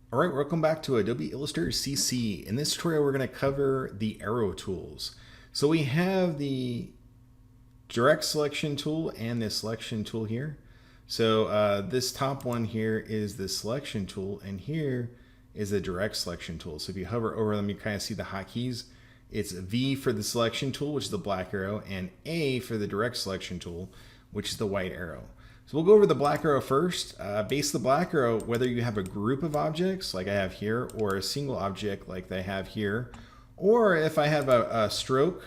All right, welcome back to Adobe Illustrator CC. In this tutorial, we're going to cover the arrow tools. So we have the direct selection tool and the selection tool here. So this top one here is the selection tool, and here is the direct selection tool. So if you hover over them, you kind of see the hotkeys. It's V for the selection tool, which is the black arrow, and A for the direct selection tool, which is the white arrow. So we'll go over the black arrow first. Base the black arrow, whether you have a group of objects like I have here, or a single object like I have here, or if I have a stroke,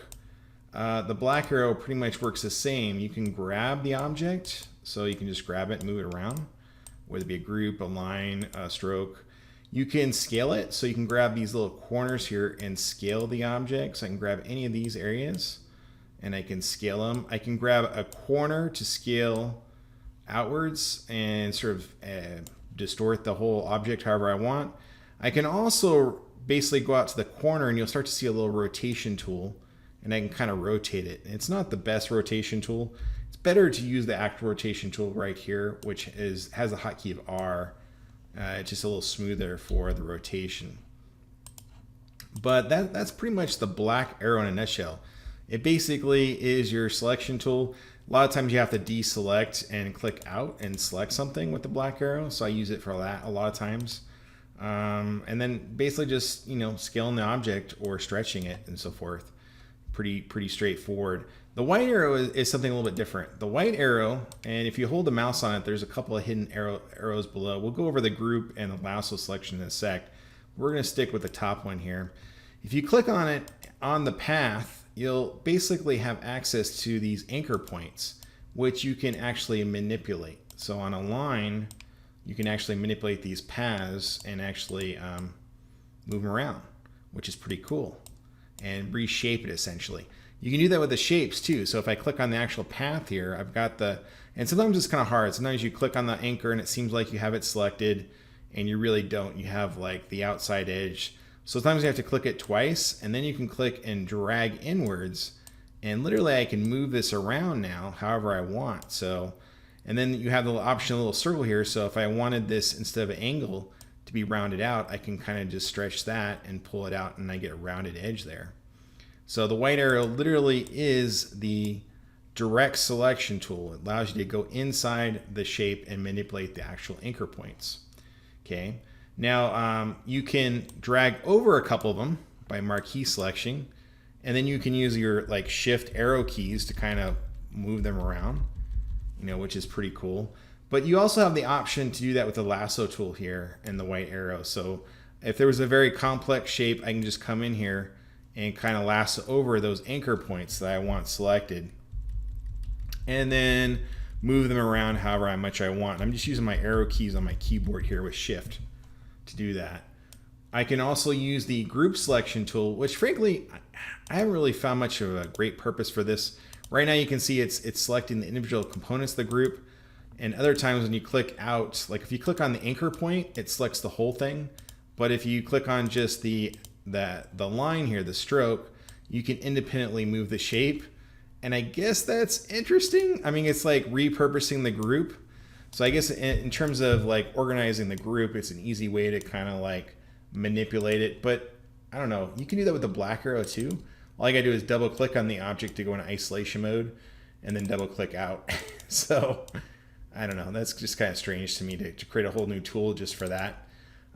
the black arrow pretty much works the same. You can grab the object, so you can just grab it and move it around, whether it be a group, a line, a stroke. You can scale it, so you can grab these little corners here and scale the object. So I can grab any of these areas and I can scale them. I can grab a corner to scale outwards and sort of distort the whole object however I want. I can also basically go out to the corner and you'll start to see a little rotation tool, and I can kind of rotate it. It's not the best rotation tool. It's better to use the active rotation tool right here, which has a hotkey of R. It's just a little smoother for the rotation. But that's pretty much the black arrow in a nutshell. It basically is your selection tool. A lot of times you have to deselect and click out and select something with the black arrow. So I use it for that a lot of times. And then basically just, scaling the object or stretching it and so forth. Pretty straightforward. The white arrow is something a little bit different. The white arrow, and if you hold the mouse on it, there's a couple of hidden arrows below. We'll go over the group and the lasso selection in a sec. We're going to stick with the top one here. If you click on it on the path, you'll basically have access to these anchor points, which you can actually manipulate. So on a line, you can actually manipulate these paths and actually move them around, which is pretty cool, and reshape it essentially. You can do that with the shapes too. So if I click on the actual path here, I've got and sometimes it's kind of hard. Sometimes you click on the anchor and it seems like you have it selected and you really don't. You have like the outside edge. So sometimes you have to click it twice, and then you can click and drag inwards, and literally I can move this around now however I want. So, and then you have the option, a little circle here. So if I wanted this instead of an angle to be rounded out, I can kind of just stretch that and pull it out, and I get a rounded edge there. So the white arrow literally is the direct selection tool. It allows you to go inside the shape and manipulate the actual anchor points. Okay. Now you can drag over a couple of them by marquee selection, and then you can use your shift arrow keys to kind of move them around, which is pretty cool. But you also have the option to do that with the lasso tool here and the white arrow. So if there was a very complex shape, I can just come in here and kind of lasso over those anchor points that I want selected, and then move them around however much I want. I'm just using my arrow keys on my keyboard here with shift to do that. I can also use the group selection tool, which frankly, I haven't really found much of a great purpose for this. Right now you can see it's selecting the individual components of the group, and other times when you click out, like if you click on the anchor point, it selects the whole thing. But if you click on just the line here, the stroke, you can independently move the shape. And I guess that's interesting. I mean, it's like repurposing the group. So I guess in terms of organizing the group, it's an easy way to kind of manipulate it. But I don't know, you can do that with the black arrow too. All I gotta do is double click on the object to go into isolation mode, and then double click out. So I don't know, that's just kind of strange to me to create a whole new tool just for that.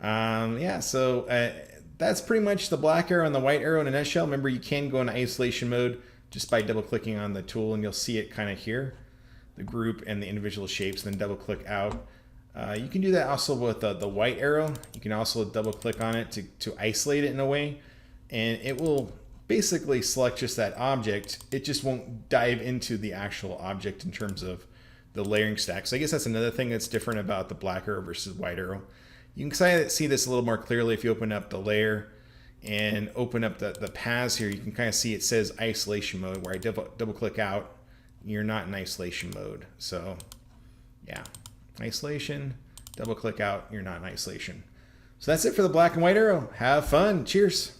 Yeah, so that's pretty much the black arrow and the white arrow in a nutshell. Remember, you can go into isolation mode just by double clicking on the tool, and you'll see it kind of here, the group and the individual shapes, and then double click out. You can do that also with the white arrow. You can also double click on it to isolate it in a way, and it will basically select just that object. It just won't dive into the actual object in terms of the layering stack. So I guess that's another thing that's different about the black arrow versus white arrow. You can kind of see this a little more clearly if you open up the layer and open up the paths here. You can kind of see it says isolation mode, where I double click out, you're not in isolation mode. So yeah, isolation, double click out, you're not in isolation. So that's it for the black and white arrow. Have fun. Cheers.